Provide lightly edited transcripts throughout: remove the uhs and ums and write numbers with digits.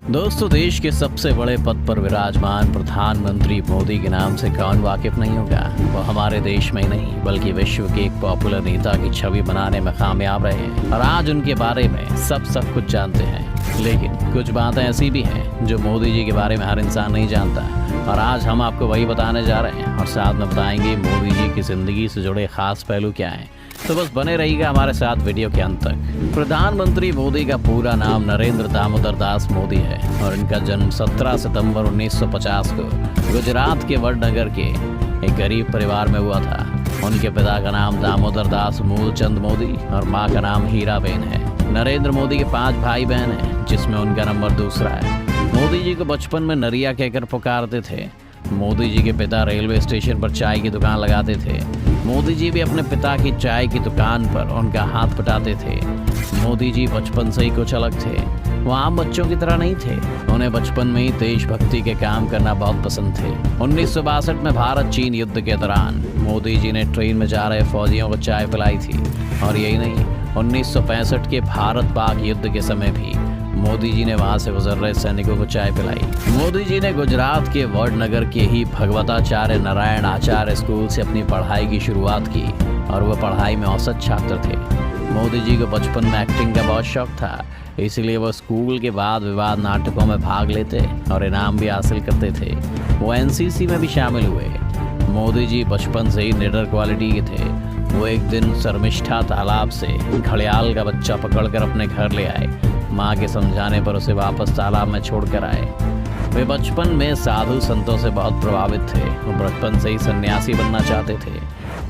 दोस्तों, देश के सबसे बड़े पद पर विराजमान प्रधानमंत्री मोदी के नाम से कौन वाकिफ नहीं होगा। वो हमारे देश में ही नहीं बल्कि विश्व के एक पॉपुलर नेता की छवि बनाने में कामयाब रहे हैं और आज उनके बारे में सब कुछ जानते हैं। लेकिन कुछ बातें ऐसी भी हैं जो मोदी जी के बारे में हर इंसान नहीं जानता और आज हम आपको वही बताने जा रहे हैं और साथ में बताएंगे मोदी जी की जिंदगी से जुड़े खास पहलू क्या हैं। तो बस बने रहिएगा हमारे साथ वीडियो के अंत तक। प्रधानमंत्री मोदी का पूरा नाम नरेंद्र दामोदर दास मोदी है और इनका जन्म 17 सितंबर 1950 को गुजरात के वडनगर के एक गरीब परिवार में हुआ था। उनके पिता का नाम दामोदर दास मूलचंद मोदी और मां का नाम हीराबेन है। नरेंद्र मोदी के 5 भाई बहन हैं जिसमें उनका नंबर दूसरा है। मोदी जी को बचपन में नरिया कहकर पुकारते थे। मोदी जी के पिता रेलवे स्टेशन पर चाय की दुकान लगाते थे। मोदी जी भी अपने पिता की चाय की दुकान पर उनका हाथ बटाते थे। मोदी जी बचपन से ही कुछ अलग थे। वो आम बच्चों की तरह नहीं थे। उन्हें बचपन में ही देशभक्ति के काम करना बहुत पसंद थे। 1962 में भारत चीन युद्ध के दौरान मोदी जी ने ट्रेन में जा रहे फौजियों को चाय पिलाई थी और यही नहीं, 1965 के भारत पाक युद्ध के समय भी मोदी जी ने वहां से गुजर रहे सैनिकों को चाय पिलाई। मोदी जी ने गुजरात के वडनगर के ही भगवताचार्य नारायण आचार्य स्कूल से अपनी पढ़ाई की शुरुआत की और वह पढ़ाई में औसत छात्र थे। मोदी जी को बचपन में एक्टिंग का बहुत शौक था, इसलिए वो स्कूल के बाद विवाद नाटकों में भाग लेते और इनाम भी हासिल करते थे। वो एनसीसी में भी शामिल हुए। मोदी जी बचपन से ही निडर क्वालिटी के थे। वो एक दिन शर्मिष्ठा तालाब से घड़ियाल का बच्चा पकड़कर अपने घर ले आए। माँ के समझाने पर उसे वापस तालाब में छोड़कर आए। वे बचपन में साधु संतों से बहुत प्रभावित थे। वो बचपन से ही सन्यासी बनना चाहते थे।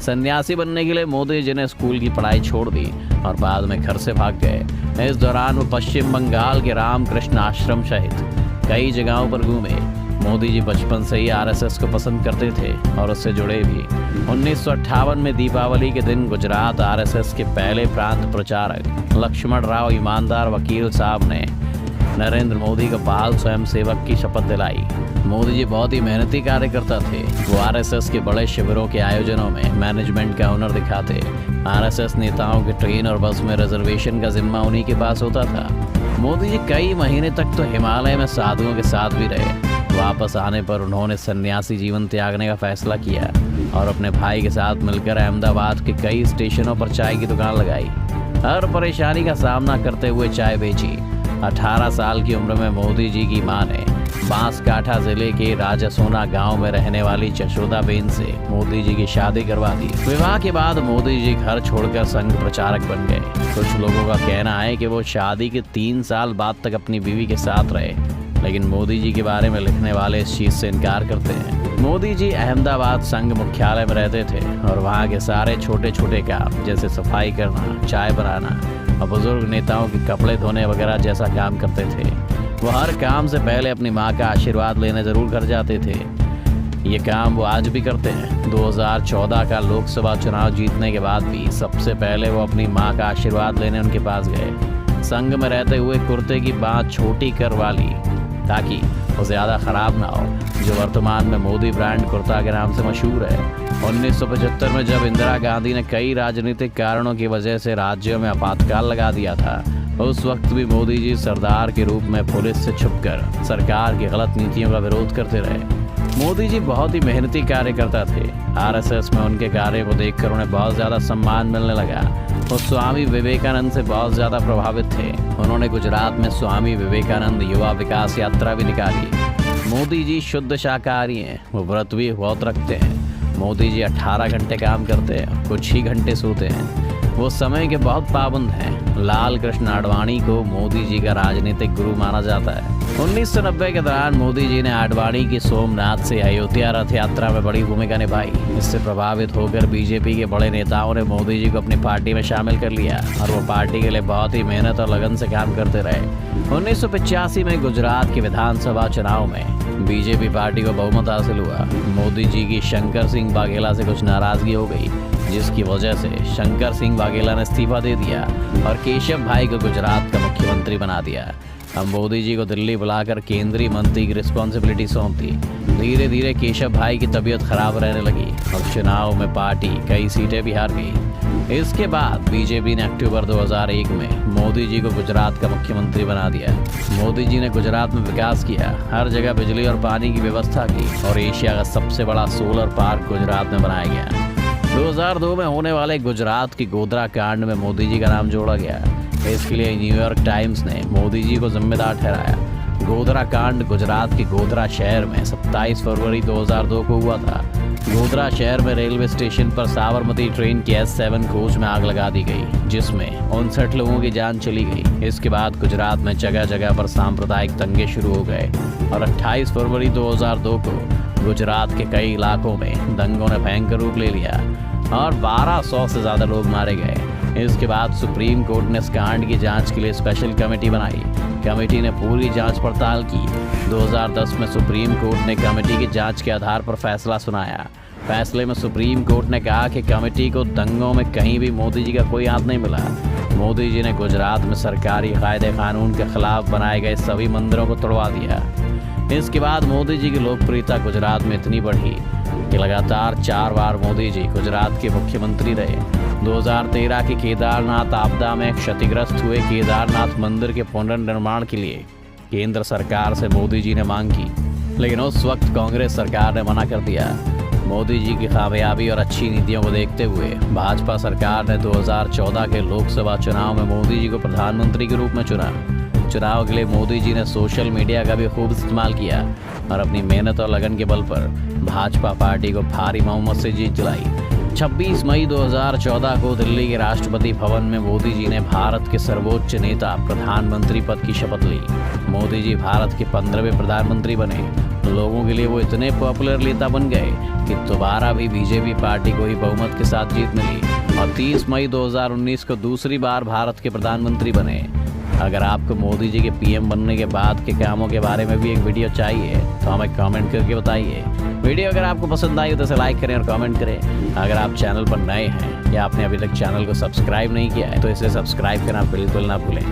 सन्यासी बनने के लिए मोदी जी ने स्कूल की पढ़ाई छोड़ दी और बाद में घर से भाग गए। इस दौरान वो पश्चिम बंगाल के रामकृष्ण आश्रम सहित कई जगहों पर घूमे। मोदी जी बचपन से ही आरएसएस को पसंद करते थे और उससे जुड़े भी। 1958 में दीपावली के दिन गुजरात आरएसएस के पहले प्रांत प्रचारक लक्ष्मण राव ईमानदार वकील साहब ने नरेंद्र मोदी को बाल स्वयं सेवक की शपथ दिलाई। मोदी जी बहुत ही मेहनती कार्यकर्ता थे। वो आरएसएस के बड़े शिविरों के आयोजनों में मैनेजमेंट का हुनर दिखाते। आरएसएस नेताओं के ट्रेन और बस में रिजर्वेशन का जिम्मा उन्हीं के पास होता था। मोदी जी कई महीने तक तो हिमालय में साधुओं के साथ भी रहे। वापस आने पर उन्होंने सन्यासी जीवन त्यागने का फैसला किया और अपने भाई के साथ मिलकर अहमदाबाद के कई स्टेशनों पर चाय की दुकान लगाई। हर परेशानी का सामना करते हुए चाय बेची। 18 साल की उम्र में मोदी जी की मां ने बांसकाठा जिले के राजासोना गांव में रहने वाली जशोदाबेन से मोदी जी की शादी करवा दी। विवाह के बाद मोदी जी घर छोड़कर संघ प्रचारक बन गए। कुछ लोगों का कहना है कि वो शादी के 3 साल बाद तक अपनी बीवी के साथ रहे, लेकिन मोदी जी के बारे में लिखने वाले इस चीज से इनकार करते हैं। मोदी जी अहमदाबाद संघ मुख्यालय में रहते थे और वहाँ के सारे छोटे छोटे काम जैसे सफाई करना, चाय बनाना और बुजुर्ग नेताओं के कपड़े धोने वगैरह जैसा काम करते थे। वो हर काम से पहले अपनी माँ का आशीर्वाद लेने जरूर घर जाते थे। ये काम वो आज भी करते हैं। 2014 का लोकसभा चुनाव जीतने के बाद भी सबसे पहले वो अपनी माँ का आशीर्वाद लेने उनके पास गए। संघ में रहते हुए कुर्ते की बाँह छोटी करवा ली ताकि वो ज़्यादा ख़राब ना हो, जो वर्तमान में मोदी ब्रांड कुर्ता के नाम से मशहूर है। 1975 में जब इंदिरा गांधी ने कई राजनीतिक कारणों की वजह से राज्यों में आपातकाल लगा दिया था, उस वक्त भी मोदी जी सरदार के रूप में पुलिस से छुपकर सरकार की गलत नीतियों का विरोध करते रहे। मोदी जी बहुत ही मेहनती कार्यकर्ता थे। आरएसएस में उनके कार्य को देखकर उन्हें बहुत ज़्यादा सम्मान मिलने लगा। वो स्वामी विवेकानंद से बहुत ज़्यादा प्रभावित थे। उन्होंने गुजरात में स्वामी विवेकानंद युवा विकास यात्रा भी निकाली। मोदी जी शुद्ध शाकाहारी हैं। वो व्रत भी बहुत रखते हैं। मोदी जी 18 घंटे काम करते हैं, कुछ ही घंटे सोते हैं। वो समय के बहुत पाबंद हैं। लाल कृष्ण आडवाणी को मोदी जी का राजनीतिक गुरु माना जाता है। 1990 के दौरान मोदी जी ने आडवाणी की सोमनाथ से अयोध्या रथ यात्रा में बड़ी भूमिका निभाई। इससे प्रभावित होकर बीजेपी के बड़े नेताओं ने मोदी जी को अपनी पार्टी में शामिल कर लिया और वो पार्टी के लिए बहुत ही मेहनत और लगन से काम करते रहे। 1985 में गुजरात के विधानसभा चुनाव में बीजेपी पार्टी को बहुमत हासिल हुआ। मोदी जी की शंकर सिंह वाघेला से कुछ नाराजगी हो गई, जिसकी वजह से शंकर सिंह वाघेला ने इस्तीफा दे दिया और केशव भाई को गुजरात का मुख्यमंत्री बना दिया। अब मोदी जी को दिल्ली बुलाकर केंद्रीय मंत्री की रिस्पॉन्सिबिलिटी सौंप दी। धीरे धीरे केशव भाई की तबीयत खराब रहने लगी और चुनाव में पार्टी कई सीटें भी हार गई। इसके बाद बीजेपी ने अक्टूबर 2001 में मोदी जी को गुजरात का मुख्यमंत्री बना दिया। मोदी जी ने गुजरात में विकास किया, हर जगह बिजली और पानी की व्यवस्था की और एशिया का सबसे बड़ा सोलर पार्क गुजरात में बनाया गया। 2002 में होने वाले गुजरात की गोधरा कांड में मोदी जी का नाम जोड़ा गया। इसके लिए न्यूयॉर्क टाइम्स ने मोदी जी को जिम्मेदार ठहराया। गोधरा कांड गुजरात के गोधरा शहर में 27 फरवरी 2002 को हुआ था। गोधरा शहर में रेलवे स्टेशन पर साबरमती ट्रेन की S7 कोच में आग लगा दी गई, जिसमें 59 लोगों की जान चली गई। इसके बाद गुजरात में जगह जगह पर सांप्रदायिक दंगे शुरू हो गए और 28 फरवरी 2002 को गुजरात के कई इलाकों में दंगों ने भयंकर रूप ले लिया और 1200 से ज़्यादा लोग मारे गए। इसके बाद सुप्रीम कोर्ट ने इस कांड की जांच के लिए स्पेशल कमेटी बनाई। कमेटी ने पूरी जांच पड़ताल की। 2010 में सुप्रीम कोर्ट ने कमेटी की जांच के आधार पर फैसला सुनाया। फैसले में सुप्रीम कोर्ट ने कहा कि कमेटी को दंगों में कहीं भी मोदी जी का कोई हाथ नहीं मिला। मोदी जी ने गुजरात में सरकारी कायदे कानून के खिलाफ बनाए गए सभी मंदिरों को तोड़वा दिया। इसके बाद मोदी जी की लोकप्रियता गुजरात में इतनी बढ़ी कि लगातार 4 बार मोदी जी गुजरात के मुख्यमंत्री रहे। 2013 की केदारनाथ आपदा में क्षतिग्रस्त हुए केदारनाथ मंदिर के पुनर्निर्माण के लिए केंद्र सरकार से मोदी जी ने मांग की, लेकिन उस वक्त कांग्रेस सरकार ने मना कर दिया। मोदी जी की कामयाबी और अच्छी नीतियों को देखते हुए भाजपा सरकार ने 2014 के लोकसभा चुनाव में मोदी जी को प्रधानमंत्री के रूप में चुना। चुनाव के लिए मोदी जी ने सोशल मीडिया का भी खूब इस्तेमाल किया और अपनी मेहनत और लगन के बल पर भाजपा पार्टी को भारी बहुमत से जीत दिलाई। 26 मई 2014 को दिल्ली के राष्ट्रपति भवन में मोदी जी ने भारत के सर्वोच्च नेता प्रधानमंत्री पद की शपथ ली। मोदी जी भारत के 15वें प्रधानमंत्री बने। लोगों के लिए वो इतने पॉपुलर नेता बन गए कि दोबारा भी बीजेपी पार्टी को ही बहुमत के साथ जीत मिली और 30 मई 2019 को दूसरी बार भारत के प्रधानमंत्री बने। अगर आपको मोदी जी के पीएम बनने के बाद के कामों के बारे में भी एक वीडियो चाहिए तो हमें कमेंट करके बताइए। वीडियो अगर आपको पसंद आई तो इसे लाइक करें और कमेंट करें। अगर आप चैनल पर नए हैं या आपने अभी तक चैनल को सब्सक्राइब नहीं किया है तो इसे सब्सक्राइब करना बिल्कुल ना भूलें।